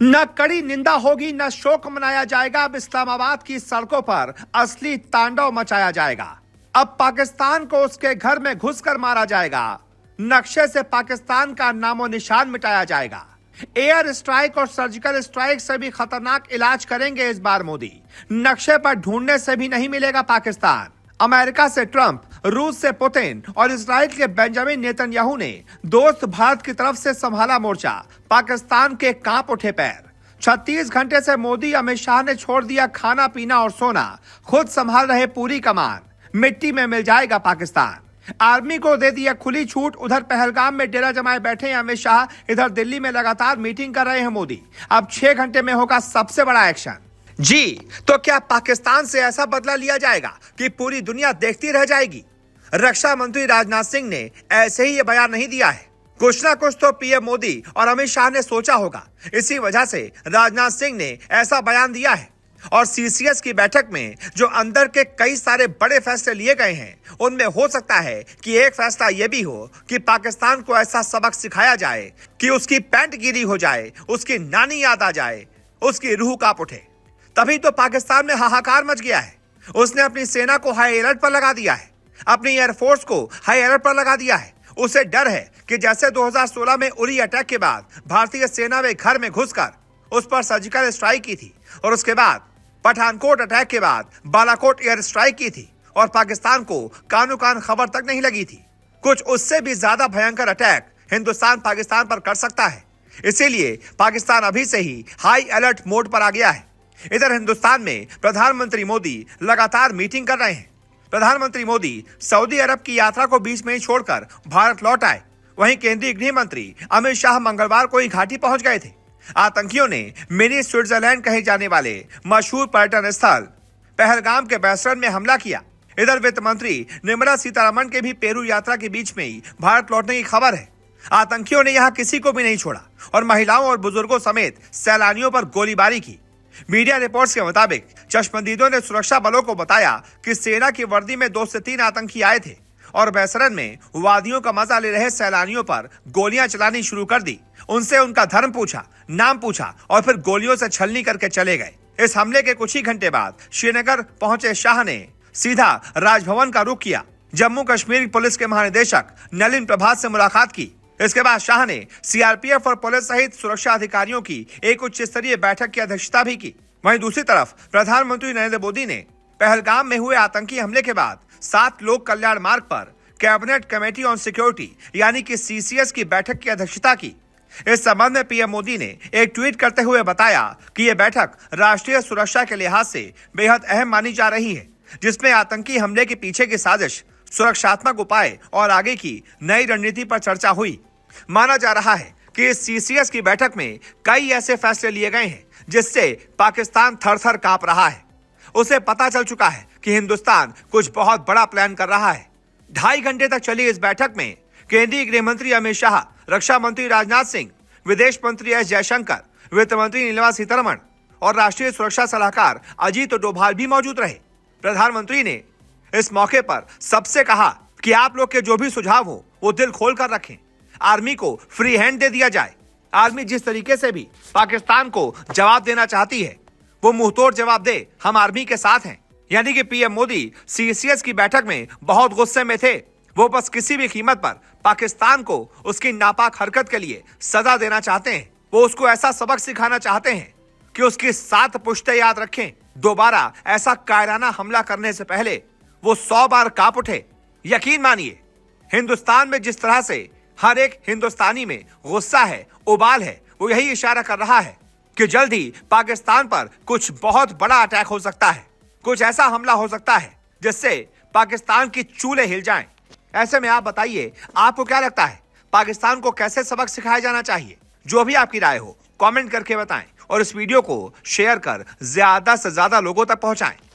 न कड़ी निंदा होगी न शोक मनाया जाएगा। अब इस्लामाबाद की सड़कों पर असली तांडव मचाया जाएगा। अब पाकिस्तान को उसके घर में घुसकर मारा जाएगा। नक्शे से पाकिस्तान का नामो निशान मिटाया जाएगा। एयर स्ट्राइक और सर्जिकल स्ट्राइक से भी खतरनाक इलाज करेंगे इस बार मोदी। नक्शे पर ढूंढने से भी नहीं मिलेगा पाकिस्तान। अमेरिका से ट्रंप, रूस से पुतिन और इजराइल के बेंजामिन नेतन्याहू ने दोस्त भारत की तरफ से संभाला मोर्चा। पाकिस्तान के कांप उठे पैर। 36 घंटे से मोदी अमित शाह ने छोड़ दिया खाना पीना और सोना, खुद संभाल रहे पूरी कमान। मिट्टी में मिल जाएगा पाकिस्तान। आर्मी को दे दिया खुली छूट। उधर पहलगाम में डेरा जमाए बैठे हैं अमित शाह, इधर दिल्ली में लगातार मीटिंग कर रहे हैं मोदी। अब 6 घंटे में होगा सबसे बड़ा एक्शन। जी, तो क्या पाकिस्तान से ऐसा बदला लिया जाएगा कि पूरी दुनिया देखती रह जाएगी? रक्षा मंत्री राजनाथ सिंह ने ऐसे ही ये बयान नहीं दिया है। कुछ ना कुछ तो पीएम मोदी और अमित शाह ने सोचा होगा। इसी वजह से राजनाथ सिंह ने ऐसा बयान दिया है। और सीसीएस की बैठक में जो अंदर के कई सारे बड़े फैसले लिए गए हैं, उनमें हो सकता है कि एक फैसला यह भी हो कि पाकिस्तान को ऐसा सबक सिखाया जाए कि उसकी पैंट गीली हो जाए, उसकी नानी याद आ जाए, उसकी रूह कांप उठे। तभी तो पाकिस्तान में हाहाकार मच गया है। उसने अपनी सेना को हाई अलर्ट पर लगा दिया है, अपनी एयरफोर्स को हाई अलर्ट पर लगा दिया है। उसे डर है कि जैसे 2016 में उरी अटैक के बाद भारतीय सेना ने घर में घुसकर उस पर सर्जिकल स्ट्राइक की थी, और उसके बाद पठानकोट अटैक के बाद बालाकोट एयर स्ट्राइक की थी और पाकिस्तान को कानो कान खबर तक नहीं लगी थी। कुछ उससे भी ज्यादा भयंकर अटैक हिंदुस्तान पाकिस्तान पर कर सकता है। इसीलिए पाकिस्तान अभी से ही हाई अलर्ट मोड पर आ गया है। इधर हिंदुस्तान में प्रधानमंत्री मोदी लगातार मीटिंग कर रहे हैं। प्रधानमंत्री मोदी सऊदी अरब की यात्रा को बीच में ही छोड़कर भारत लौट आए। वहीं केंद्रीय गृह मंत्री अमित शाह मंगलवार को ही घाटी पहुंच गए थे। आतंकियों ने मिनी स्विट्जरलैंड कहे जाने वाले मशहूर पर्यटन स्थल पहलगाम के बैसरन में हमला किया। इधर वित्त मंत्री निर्मला सीतारमण के भी पेरू यात्रा के बीच में ही भारत लौटने की खबर है। आतंकियों ने यहां किसी को भी नहीं छोड़ा और महिलाओं और बुजुर्गों समेत सैलानियों पर गोलीबारी की। मीडिया रिपोर्ट्स के मुताबिक चश्मदीदों ने सुरक्षा बलों को बताया कि सेना की वर्दी में 2 से 3 आतंकी आए थे और बैसरन में वादियों का मजा ले रहे सैलानियों पर गोलियां चलानी शुरू कर दी। उनसे उनका धर्म पूछा, नाम पूछा और फिर गोलियों से छलनी करके चले गए। इस हमले के कुछ ही घंटे बाद श्रीनगर पहुंचे शाह ने सीधा राजभवन का रुख किया। जम्मू कश्मीर पुलिस के महानिदेशक नलिन प्रभात से मुलाकात की। इसके बाद शाह ने सीआरपीएफ और पुलिस सहित सुरक्षा अधिकारियों की एक उच्च स्तरीय बैठक की अध्यक्षता भी की। वहीं दूसरी तरफ प्रधानमंत्री नरेंद्र मोदी ने पहलगाम में हुए आतंकी हमले के बाद 7 लोक कल्याण मार्ग पर कैबिनेट कमेटी ऑन सिक्योरिटी यानी कि सीसीएस की बैठक की अध्यक्षता की। इस संबंध में पीएम मोदी ने एक ट्वीट करते हुए बताया कि यह बैठक राष्ट्रीय सुरक्षा के लिहाज से बेहद अहम मानी जा रही है, जिसमें आतंकी हमले के पीछे की साजिश, सुरक्षात्मक उपाय और आगे की नई रणनीति पर चर्चा हुई। माना जा रहा है कि इस सीसीएस की बैठक में कई ऐसे फैसले लिए गए हैं जिससे पाकिस्तान थर-थर कांप रहा है। उसे पता चल चुका है कि हिंदुस्तान कुछ बहुत बड़ा प्लान कर रहा है। 2.5 घंटे तक चली इस बैठक में केंद्रीय गृह मंत्री अमित शाह, रक्षा मंत्री राजनाथ सिंह, विदेश मंत्री एस जयशंकर, वित्त मंत्री निर्मला सीतारमण और राष्ट्रीय सुरक्षा सलाहकार अजीत डोभाल भी मौजूद रहे। प्रधानमंत्री ने इस मौके पर सबसे कहा कि आप लोग के जो भी सुझाव हो वो दिल खोल कर रखें। आर्मी को फ्री हैंड दे दिया जाए। आर्मी जिस तरीके से भी पाकिस्तान को जवाब देना चाहती है वो मुंहतोड़ जवाब दे, हम आर्मी के साथ हैं। यानी कि पीएम मोदी सीसीएस की बैठक में बहुत गुस्से में थे। वो बस किसी भी कीमत पर पाकिस्तान को उसकी नापाक हरकत के लिए सजा देना चाहते हैं। वो उसको ऐसा सबक सिखाना चाहते हैं कि उसकी 7 पुश्ते याद रखें। दोबारा ऐसा कायराना हमला करने से पहले वो 100 बार कांप उठे। यकीन मानिए, हिंदुस्तान में जिस तरह से हर एक हिंदुस्तानी में गुस्सा है, उबाल है, वो यही इशारा कर रहा है कि जल्द ही पाकिस्तान पर कुछ बहुत बड़ा अटैक हो सकता है। कुछ ऐसा हमला हो सकता है जिससे पाकिस्तान की चूल्हे हिल जाएं। ऐसे में आप बताइए, आपको क्या लगता है पाकिस्तान को कैसे सबक सिखाया जाना चाहिए? जो भी आपकी राय हो कमेंट करके बताएं और इस वीडियो को शेयर कर ज्यादा से ज्यादा लोगों तक पहुंचाएं।